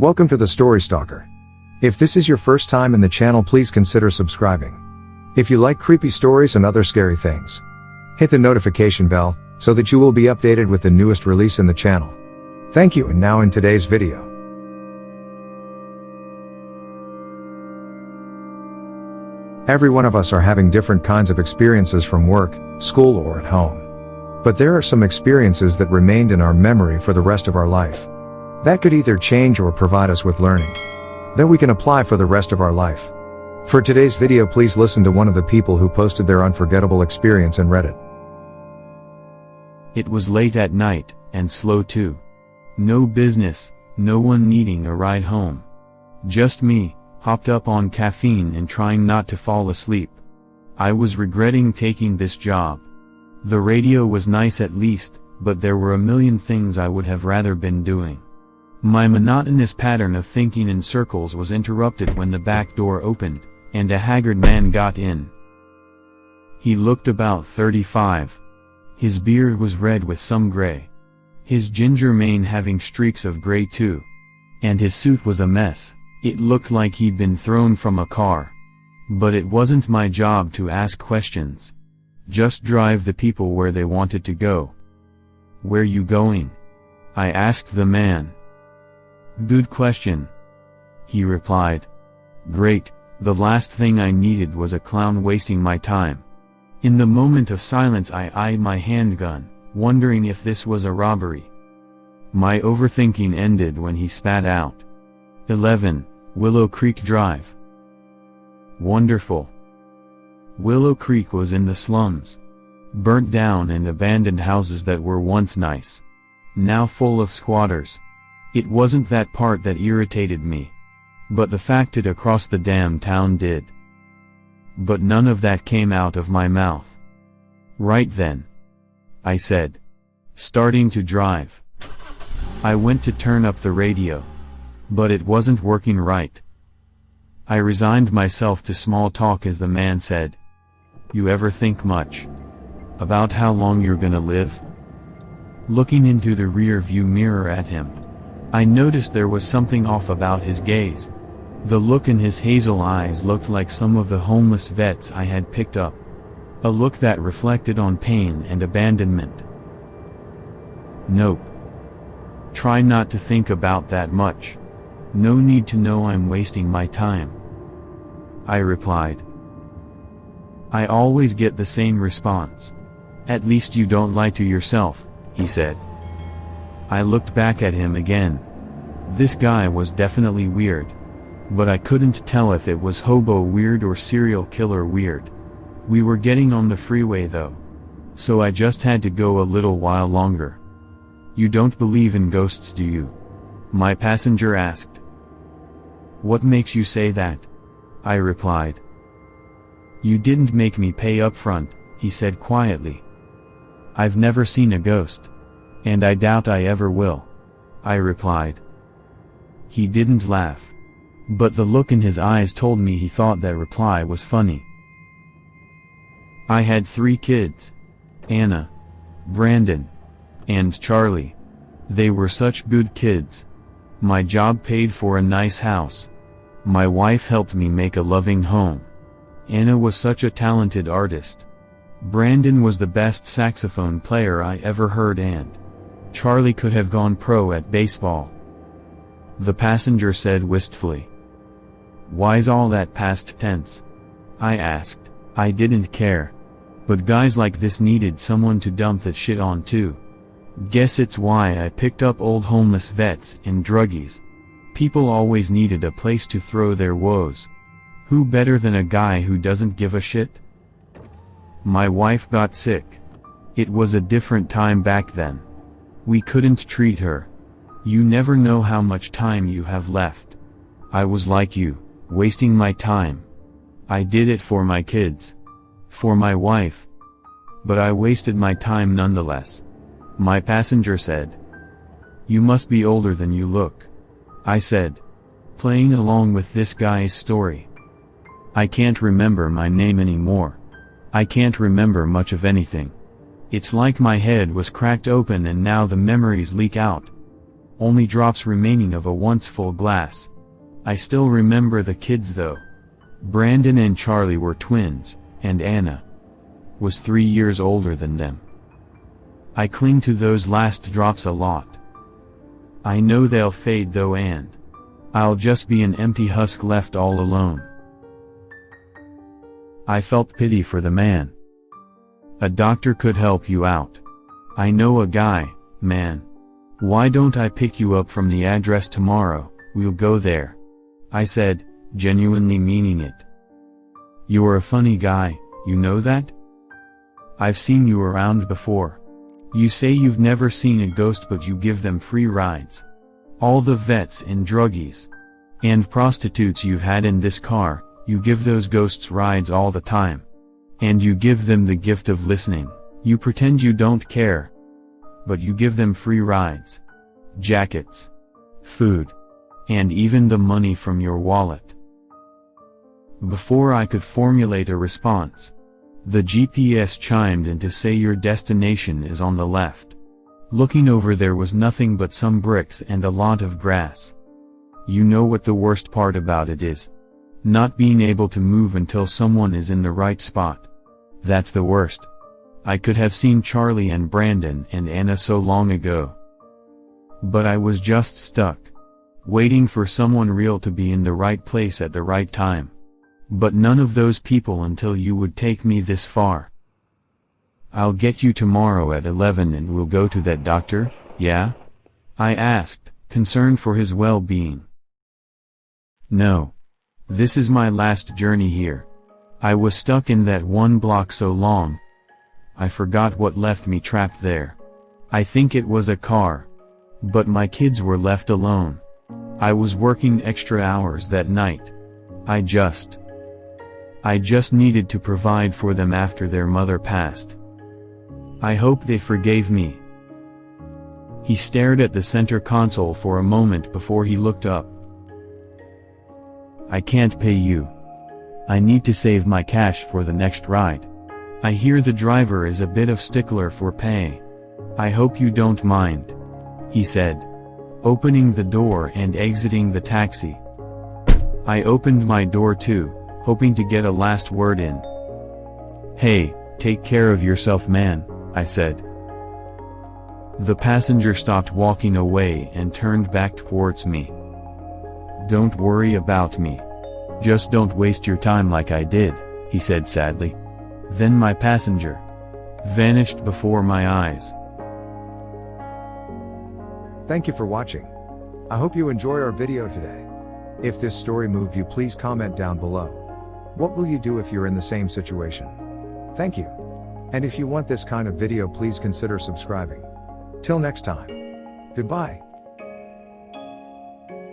Welcome to the Story Stalker. If this is your first time in the channel, please consider subscribing. If you like creepy stories and other scary things, hit the notification bell so that you will be updated with the newest release in the channel. Thank you. And now in today's video, every one of us are having different kinds of experiences from work, school, or at home. But there are some experiences that remained in our memory for the rest of our life. That could either change or provide us with learning that we can apply for the rest of our life. For today's video, please listen to one of the people who posted their unforgettable experience in Reddit. It was late at night, and slow too. No business, no one needing a ride home. Just me, hopped up on caffeine and trying not to fall asleep. I was regretting taking this job. The radio was nice at least, but there were a million things I would have rather been doing. My monotonous pattern of thinking in circles was interrupted when the back door opened, and a haggard man got in. He looked about 35. His beard was red with some gray. His ginger mane having streaks of gray too. And his suit was a mess. It looked like he'd been thrown from a car. But it wasn't my job to ask questions. Just drive the people where they wanted to go. "Where you going?" I asked the man. "Good question," he replied. "Great, the last thing I needed was a clown wasting my time." In the moment of silence I eyed my handgun, wondering if this was a robbery. My overthinking ended when he spat out, 11, Willow Creek Drive. Wonderful. Willow Creek was in the slums. Burnt down and abandoned houses that were once nice. Now full of squatters. It wasn't that part that irritated me. But the fact it across the damn town did. But none of that came out of my mouth. "Right then," I said, starting to drive. I went to turn up the radio. But it wasn't working right. I resigned myself to small talk as the man said, "You ever think much about how long you're gonna live?" Looking into the rear view mirror at him, I noticed there was something off about his gaze. The look in his hazel eyes looked like some of the homeless vets I had picked up. A look that reflected on pain and abandonment. "Nope. Try not to think about that much. No need to know I'm wasting my time," I replied. I always get the same response. "At least you don't lie to yourself," he said. I looked back at him again. This guy was definitely weird. But I couldn't tell if it was hobo weird or serial killer weird. We were getting on the freeway though. So I just had to go a little while longer. "You don't believe in ghosts, do you?" my passenger asked. "What makes you say that?" I replied. "You didn't make me pay up front," he said quietly. "I've never seen a ghost. And I doubt I ever will," I replied. He didn't laugh. But the look in his eyes told me he thought that reply was funny. I had 3 kids. Anna, Brandon, and Charlie. They were such good kids. My job paid for a nice house. My wife helped me make a loving home. Anna was such a talented artist. Brandon was the best saxophone player I ever heard, and Charlie could have gone pro at baseball. The passenger said wistfully. "Why's all that past tense?" I asked. I didn't care. But guys like this needed someone to dump that shit on too. Guess it's why I picked up old homeless vets and druggies. People always needed a place to throw their woes. Who better than a guy who doesn't give a shit? My wife got sick. It was a different time back then. We couldn't treat her. You never know how much time you have left. I was like you, wasting my time. I did it for my kids. For my wife. But I wasted my time nonetheless. My passenger said. "You must be older than you look," I said, playing along with this guy's story. "I can't remember my name anymore. I can't remember much of anything. It's like my head was cracked open and now the memories leak out. only drops remaining of a once full glass. I still remember the kids though. Brandon and Charlie were twins, and Anna was 3 years older than them. I cling to those last drops a lot. I know they'll fade though, and I'll just be an empty husk left all alone. I felt pity for the man. A doctor could help you out. I know a guy, man. Why don't I pick you up from the address tomorrow? We'll go there, I said, genuinely meaning it. You're a funny guy, you know that? I've seen you around before. You say you've never seen a ghost, but you give them free rides. All the vets and druggies and prostitutes you've had in this car, you give those ghosts rides all the time. And you give them the gift of listening. You pretend you don't care, but you give them free rides, jackets, food, and even the money from your wallet. Before I could formulate a response, the GPS chimed in to say your destination is on the left. Looking over, there was nothing but some bricks and a lot of grass. You know what the worst part about it is? Not being able to move until someone is in the right spot. That's the worst. I could have seen Charlie and Brandon and Anna so long ago. But I was just stuck, waiting for someone real to be in the right place at the right time. But none of those people until you would take me this far. I'll get you tomorrow at 11 and we'll go to that doctor, yeah? I asked, concerned for his well-being. No. This is my last journey here. I was stuck in that one block so long. I forgot what left me trapped there. I think it was a car. But my kids were left alone. I was working extra hours that night. I just needed to provide for them after their mother passed. I hope they forgave me. He stared at the center console for a moment before he looked up. I can't pay you. I need to save my cash for the next ride. I hear the driver is a bit of stickler for pay. I hope you don't mind, he said, opening the door and exiting the taxi. I opened my door too, hoping to get a last word in. Hey, take care of yourself, man, I said. The passenger stopped walking away and turned back towards me. Don't worry about me. Just don't waste your time like I did, he said sadly. Then my passenger vanished before my eyes. Thank you for watching. I hope you enjoy our video today. If this story moved you, please comment down below. What will you do if you're in the same situation? Thank you. And if you want this kind of video, please consider subscribing. Till next time. Goodbye.